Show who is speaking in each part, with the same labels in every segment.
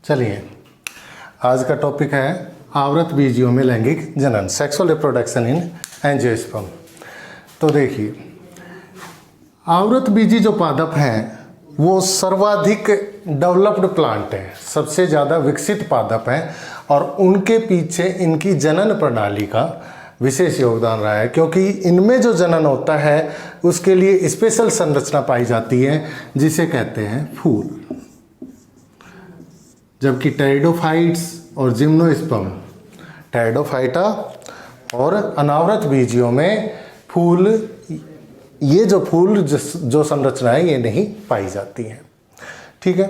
Speaker 1: चलिए, आज का टॉपिक है आवृत बीजियों में लैंगिक जनन, सेक्सुअल रिप्रोडक्शन इन एंजियोस्पर्म। तो देखिए, आवृत बीजी जो पादप हैं वो सर्वाधिक डेवलप्ड प्लांट है, सबसे ज़्यादा विकसित पादप हैं और उनके पीछे इनकी जनन प्रणाली का विशेष योगदान रहा है, क्योंकि इनमें जो जनन होता है उसके लिए स्पेशल संरचना पाई जाती है जिसे कहते हैं फूल। जबकि टेरिडोफाइट्स और जिम्नोस्पर्म, टेरिडोफाइटा और अनावृत बीजियों में फूल, ये जो फूल जो संरचना है ये नहीं पाई जाती है। ठीक है,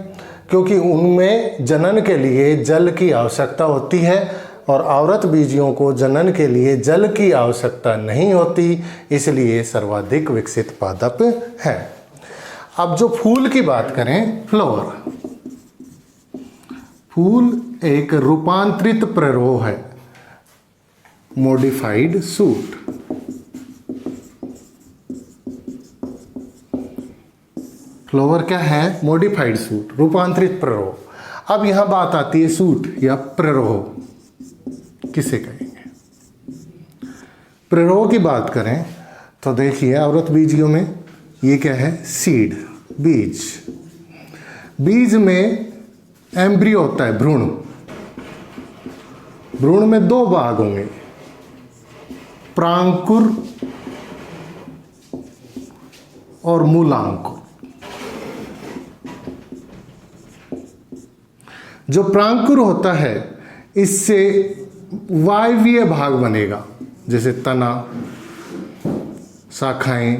Speaker 1: क्योंकि उनमें जनन के लिए जल की आवश्यकता होती है और आवृत बीजियों को जनन के लिए जल की आवश्यकता नहीं होती, इसलिए सर्वाधिक विकसित पादप है। अब जो फूल की बात करें, फ्लावर, फूल एक रूपांतरित प्ररोह है, मॉडिफाइड सूट। फ्लावर क्या है? मॉडिफाइड सूट, रूपांतरित प्ररोह। अब यहां बात आती है सूट या प्ररोह किसे कहेंगे। प्ररोह की बात करें तो देखिए, आवृत बीजियों में ये क्या है? सीड, बीज। बीज में एम्ब्रियो होता है, भ्रूण। भ्रूण में दो भाग होंगे, प्रांकुर और मूलांकुर। जो प्रांकुर होता है इससे वायवीय भाग बनेगा, जैसे तना, शाखाएं,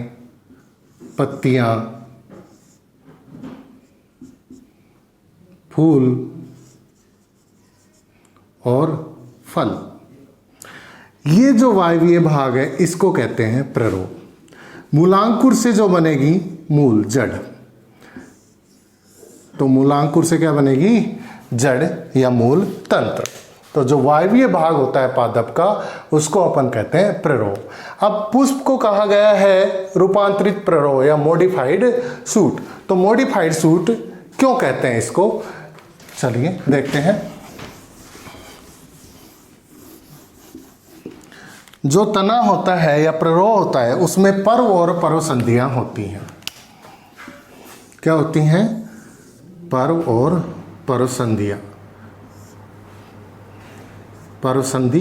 Speaker 1: पत्तियां, फूल और फल। ये जो वायवीय भाग है इसको कहते हैं प्ररोह। मूलांकुर से जो बनेगी मूल, जड़। तो मूलांकुर से क्या बनेगी? जड़ या मूल तंत्र। तो जो वायवीय भाग होता है पादप का उसको अपन कहते हैं प्ररोह। अब पुष्प को कहा गया है रूपांतरित प्ररोह या मॉडिफाइड सूट। तो मॉडिफाइड सूट क्यों कहते हैं इसको, चलिए देखते हैं। जो तना होता है या प्ररोह होता है उसमें पर्व और पर्वसंधियां होती हैं। क्या होती हैं? पर्व और पर्वसंधियां। पर्वसंधि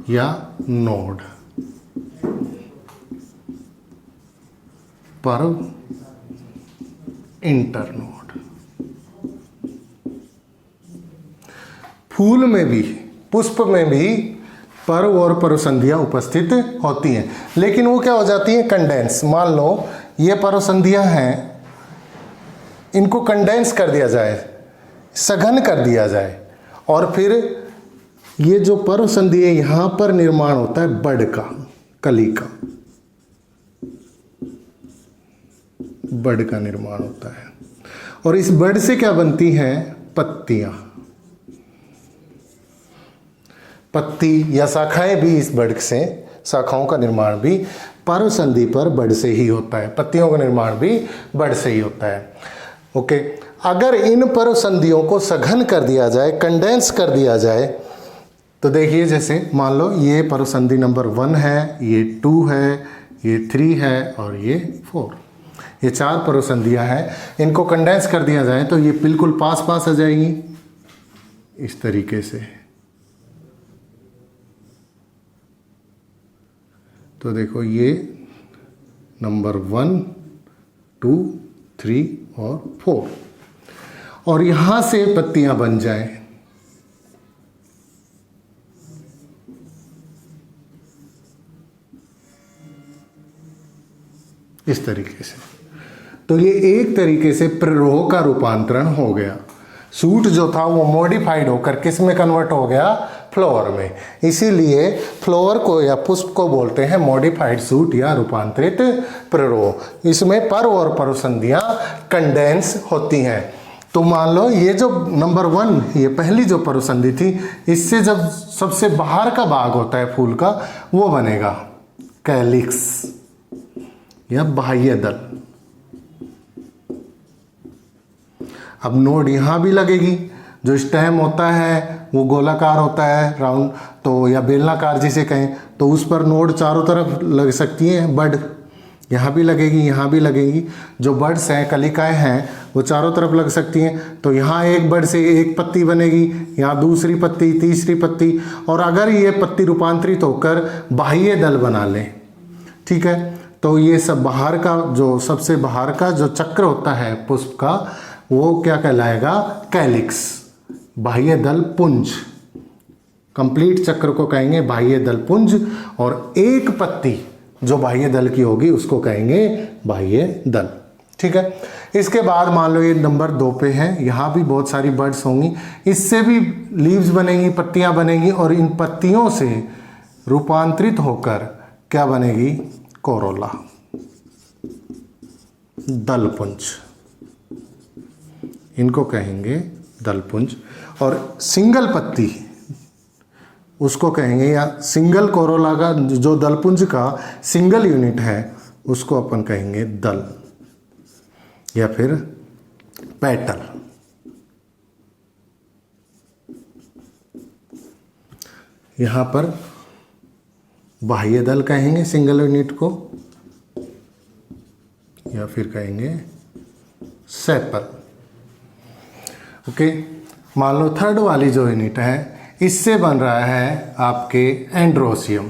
Speaker 1: या नोड, पर्व, इंटरनोड। फूल में भी, पुष्प में भी पर्व और पर्वसंधियां उपस्थित होती हैं, लेकिन वो क्या हो जाती हैं? कंडेंस। मान लो ये पर्वसंधियां हैं, इनको कंडेंस कर दिया जाए, सघन कर दिया जाए, और फिर ये जो पर्वसंधि है यहां पर निर्माण होता है बड का, कली का, बड का निर्माण होता है। और इस बड से क्या बनती हैं? पत्तियां, पत्ती या शाखाएं भी इस बड से, शाखाओं का निर्माण भी पर्वसंधि पर बड से ही होता है, पत्तियों का निर्माण भी बड से ही होता है। ओके, अगर इन पर्वसंधियों को सघन कर दिया जाए, कंडेंस कर दिया जाए, तो देखिए जैसे मान लो ये पर्वसंधि नंबर 1 है, ये 2 है, ये 3 है और ये 4, ये 4 पर्वसंधियां हैं। इनको कंडेंस कर दिया जाए तो ये बिल्कुल पास पास आ जाएगी इस तरीके से। तो देखो ये नंबर 1, 2, 3 और 4, और यहां से पत्तियां बन जाएं। इस तरीके से। तो ये एक तरीके से प्ररोह का रूपांतरण हो गया। सूट जो था वो मॉडिफाइड होकर किस में कन्वर्ट हो गया? फ्लावर में। इसीलिए फ्लावर को या पुष्प को बोलते हैं मॉडिफाइड सूट या रूपांतरित प्ररोह। इसमें पर्व और पर्वसंधियां कंडेंस होती हैं। तो मान लो ये जो नंबर 1, ये पहली जो पर्वसंधि थी, इससे जब सबसे बाहर का भाग होता है फूल का वो बनेगा कैलिक्स या बाह्य दल। अब नोड यहाँ भी लगेगी, जो स्टेम होता है वो गोलाकार होता है राउंड, तो या बेलनाकार जिसे कहें, तो उस पर नोड चारों तरफ लग सकती हैं। बड यहाँ भी लगेगी, यहाँ भी लगेगी। जो बड्स हैं, कलिकाएं हैं, वो चारों तरफ लग सकती हैं। तो यहाँ एक बड से एक पत्ती बनेगी, यहाँ दूसरी पत्ती, तीसरी पत्ती, और अगर ये पत्ती रूपांतरित होकर बाह्य दल बना लें, ठीक है, तो ये सब बाहर का जो सबसे बाहर का जो चक्र होता है पुष्प का, वो क्या कहलाएगा? कैलिक्स, बाह्य दल पुंज। कंप्लीट चक्र को कहेंगे बाह्य दल पुंज, और एक पत्ती जो बाह्य दल की होगी उसको कहेंगे बाह्य दल। ठीक है, इसके बाद मान लो ये नंबर 2 पे है, यहाँ भी बहुत सारी बर्ड्स होंगी, इससे भी लीव्स बनेंगी, पत्तियां बनेंगी, और इन पत्तियों से रूपांतरित होकर क्या बनेगी? कोरोला, दलपुंज, इनको कहेंगे दलपुंज। और सिंगल पत्ती उसको कहेंगे, या सिंगल कोरोला का जो दलपुंज का सिंगल यूनिट है उसको अपन कहेंगे दल, या फिर पेटल। यहां पर बाह्य दल कहेंगे सिंगल यूनिट को, या फिर कहेंगे सेपल। ओके, मान लो थर्ड वाली जो यूनिट है, इससे बन रहा है आपके एंड्रोसियम।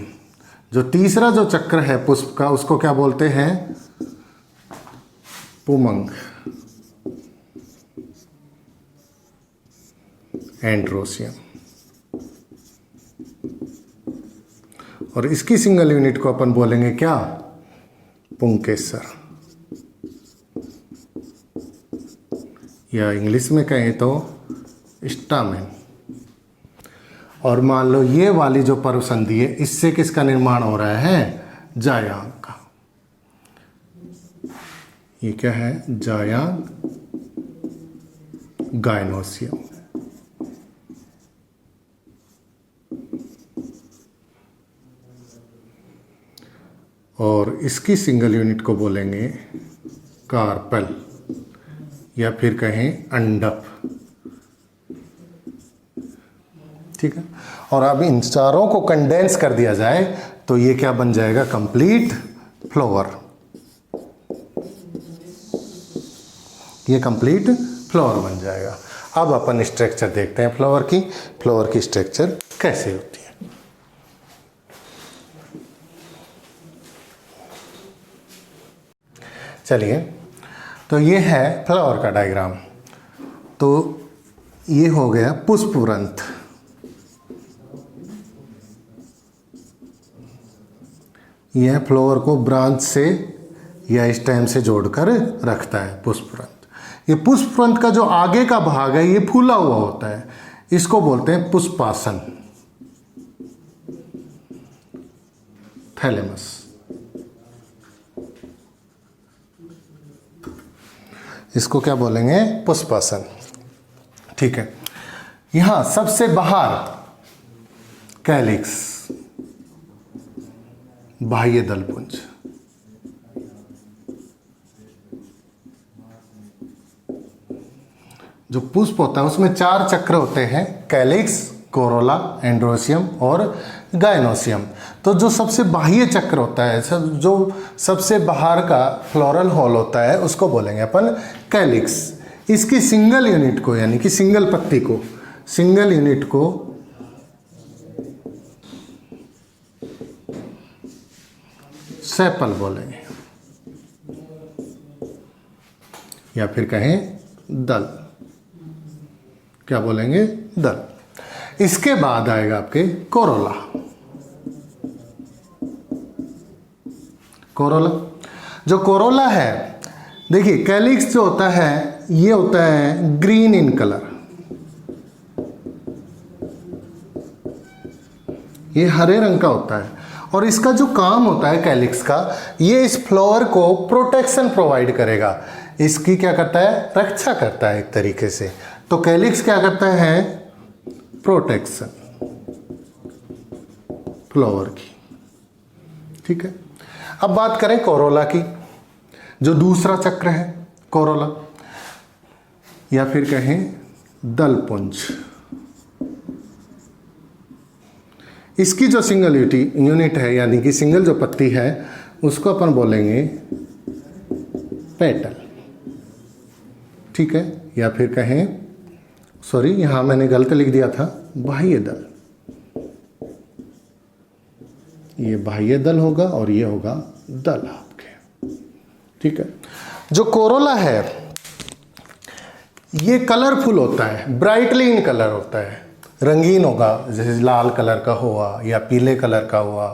Speaker 1: जो तीसरा जो चक्र है पुष्प का, उसको क्या बोलते हैं? पुमंग, एंड्रोसियम। और इसकी सिंगल यूनिट को अपन बोलेंगे क्या? पुंकेसर, या इंग्लिश में कहें तो स्टामेन। और मान लो ये वाली जो पर्वसंधि है, इससे किसका निर्माण हो रहा है? जायांग का। ये क्या है? जायांग, गायनोसियम। और इसकी सिंगल यूनिट को बोलेंगे कार्पल, या फिर कहें अंडप। ठीक है, और अब इन चारों को कंडेंस कर दिया जाए तो ये क्या बन जाएगा? Complete flower. ये कंप्लीट फ्लावर बन जाएगा। अब अपन स्ट्रक्चर देखते हैं फ्लावर की। फ्लावर की स्ट्रक्चर कैसे होती है? चलिए, तो ये है फ्लावर का डायग्राम। तो ये हो गया पुष्पवृंत। यह फ्लावर को ब्रांच से या स्टेम से जोड़कर रखता है पुष्पवृंत। ये पुष्पवृंत का जो आगे का भाग है, ये फूला हुआ होता है, इसको बोलते हैं पुष्पासन, थैलेमस। इसको क्या बोलेंगे? पुष्पासन। ठीक है, यहां सबसे बाहर कैलिक्स, बाह्य दलपुंज। जो पुष्प होता है उसमें 4 चक्र होते हैं, कैलिक्स, कोरोला, एंड्रोसियम और गायनोसियम। तो जो सबसे बाह्य चक्र होता है, जो सबसे बाहर का फ्लोरल हॉल होता है, उसको बोलेंगे अपन कैलिक्स। इसकी सिंगल यूनिट को, यानी कि सिंगल पत्ती को, सिंगल यूनिट को सेपल बोलेंगे, या फिर कहें दल। क्या बोलेंगे? दल। इसके बाद आएगा आपके कोरोला। कोरोला, जो कोरोला है, देखिए कैलिक्स जो होता है ये होता है ग्रीन इन कलर, ये हरे रंग का होता है। और इसका जो काम होता है कैलिक्स का, ये इस फ्लावर को प्रोटेक्शन प्रोवाइड करेगा। इसकी क्या करता है? रक्षा करता है एक तरीके से। तो कैलिक्स क्या करता है? प्रोटेक्शन फ्लावर की। ठीक है, अब बात करें कोरोला की, जो दूसरा चक्र है कोरोला। या फिर कहें दलपुंज। इसकी जो सिंगल यूनिट है यानी कि सिंगल जो पत्ती है उसको अपन बोलेंगे पेटल, ठीक है। या फिर कहें, सॉरी यहां मैंने गलत लिख दिया था, बाह्य दल। ये बाह्य दल होगा और ये होगा दल आपके, ठीक है। जो कोरोला है ये कलरफुल होता है, ब्राइटली इन कलर होता है, रंगीन होगा, जैसे लाल कलर का हुआ या पीले कलर का हुआ,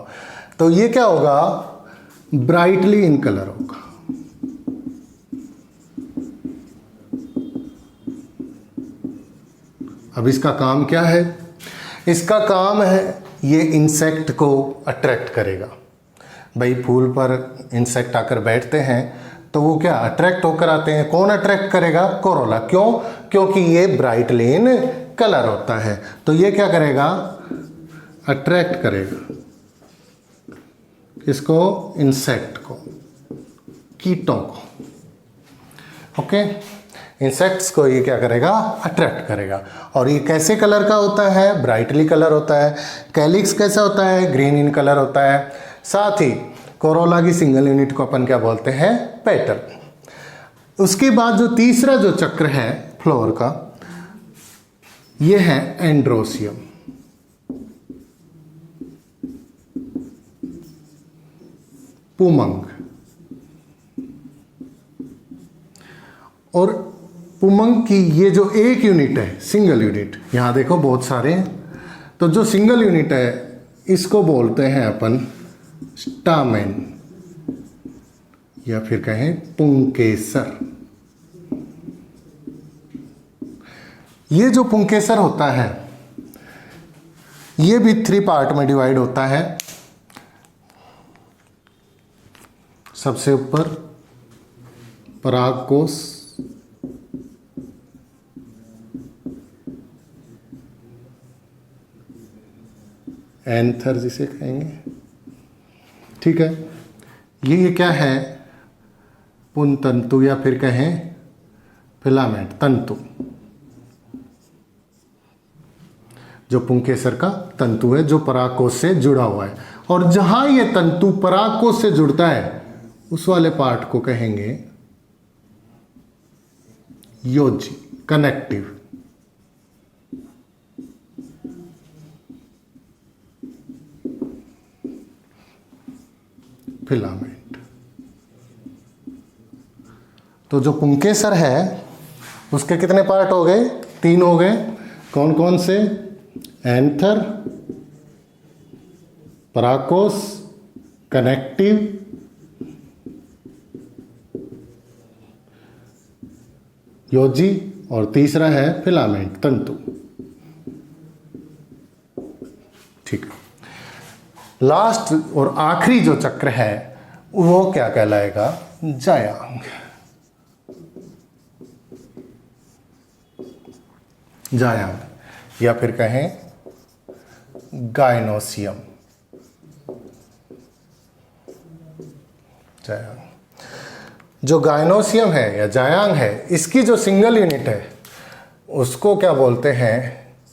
Speaker 1: तो ये क्या होगा, ब्राइटली इन कलर होगा। अब इसका काम क्या है, इसका काम है ये इंसेक्ट को अट्रैक्ट करेगा। भाई फूल पर इंसेक्ट आकर बैठते हैं तो वो क्या अट्रैक्ट होकर आते हैं, कौन अट्रैक्ट करेगा, कोरोला। क्यों, क्योंकि ये ब्राइटली इन कलर होता है, तो ये क्या करेगा, अट्रैक्ट करेगा इसको, इंसेक्ट को, कीटों को। ओके, इंसेक्ट्स को ये क्या करेगा, अट्रैक्ट करेगा। और ये कैसे कलर का होता है, ब्राइटली कलर होता है। कैलिक्स कैसा होता है, ग्रीन इन कलर होता है। साथ ही कोरोला की सिंगल यूनिट को अपन क्या बोलते हैं, पेटल। उसके बाद जो तीसरा जो चक्र है फ्लोर का, ये है एंड्रोसियम। पुमंग। और पुमंग की ये जो एक यूनिट है, सिंगल यूनिट, यहां देखो बहुत सारे हैं, तो जो सिंगल यूनिट है इसको बोलते हैं अपन स्टामेन या फिर कहें पुंकेसर। ये जो पुंकेसर होता है ये भी 3 पार्ट में डिवाइड होता है। सबसे ऊपर परागकोश, एंथर जिसे कहेंगे, ठीक है। ये क्या है, पुन तंतु या फिर कहें फिलामेंट तंतु, जो पुंकेसर का तंतु है जो परागकोश से जुड़ा हुआ है। और जहां ये तंतु परागकोश से जुड़ता है उस वाले पार्ट को कहेंगे योजी, कनेक्टिव। फिलामेंट। तो जो पुंकेसर है उसके कितने पार्ट हो गए, 3 हो गए। कौन कौन से, एंथर, परागकोश, कनेक्टिव, योजी, और तीसरा है फिलामेंट तंतु, ठीक। लास्ट और आखिरी जो चक्र है वो क्या कहलाएगा, जायांग। जायांग या फिर कहें गायनोसियम। जायांग, जो गायनोसियम है या जायांग है, इसकी जो सिंगल यूनिट है उसको क्या बोलते हैं,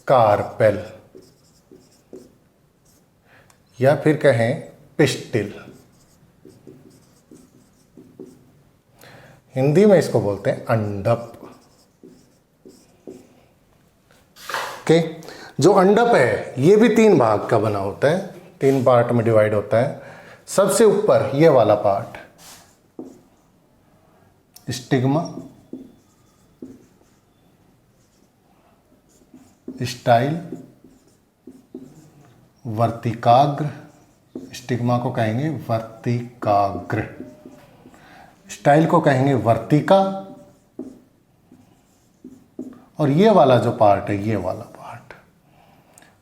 Speaker 1: कार्पेल या फिर कहें पिस्टिल। हिंदी में इसको बोलते हैं अंडप। ओके, जो अंडप है ये भी 3 भाग का बना होता है, 3 पार्ट में डिवाइड होता है। सबसे ऊपर ये वाला पार्ट स्टिग्मा, स्टाइल, वर्तिकाग्र। स्टिग्मा को कहेंगे वर्तिकाग्र, स्टाइल को कहेंगे वर्तिका, और ये वाला जो पार्ट है, ये वाला पार्ट,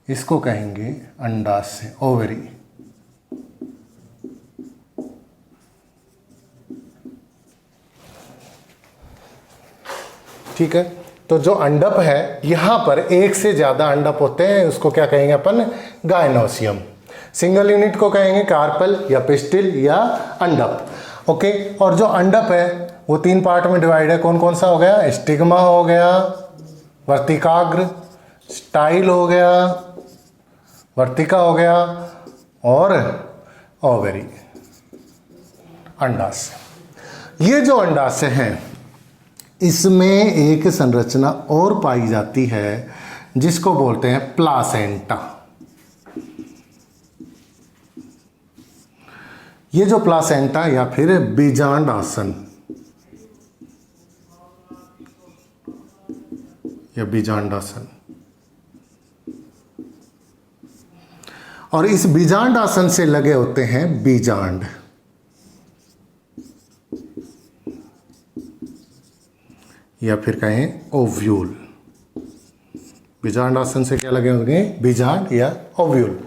Speaker 1: इसको कहेंगे अंडाशय, ओवरी। ठीक है, तो जो अंडप है यहां पर एक से ज्यादा अंडप होते हैं, उसको क्या कहेंगे अपन, गायनोसियम। सिंगल यूनिट को कहेंगे कार्पेल या पिस्टिल या अंडप। ओके, और जो अंडप है वो 3 पार्ट में डिवाइड है। कौन कौन सा हो गया? स्टिग्मा हो गया, वर्तिकाग्र, स्टाइल हो गया, वर्तिका हो गया, और ओवरी, अंडाशय। ये जो अंडाशय हैं इसमें एक संरचना और पाई जाती है जिसको बोलते हैं प्लासेंटा। ये जो प्लासेंटा या फिर बीजांडासन या बीजांडासन, और इस बीजांडासन से लगे होते हैं बीजांड। या फिर कहें ओव्यूल। बीजांडासन से क्या लगे होंगे? बीजांड या ओव्यूल।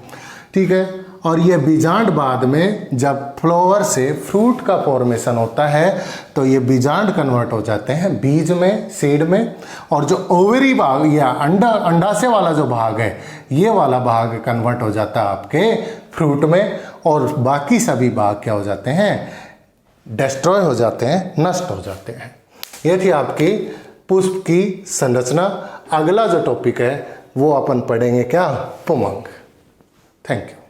Speaker 1: ठीक है। और ये बीजांड बाद में जब फ्लावर से फ्रूट का फॉर्मेशन होता है तो ये बीजांड कन्वर्ट हो जाते हैं बीज में, सीड में, और जो ओवरी भाग या अंडाशय वाला जो भाग है ये वाला भाग कन्वर्ट हो जाता है आपके फ्रूट में, और बाकी सभी भाग क्या हो जाते हैं? डिस्ट्रॉय हो जाते हैं, नष्ट हो जाते हैं। ये थी आपकी पुष्प की संरचना। अगला जो टॉपिक है वो अपन पढ़ेंगे क्या? पुमंग। Thank you.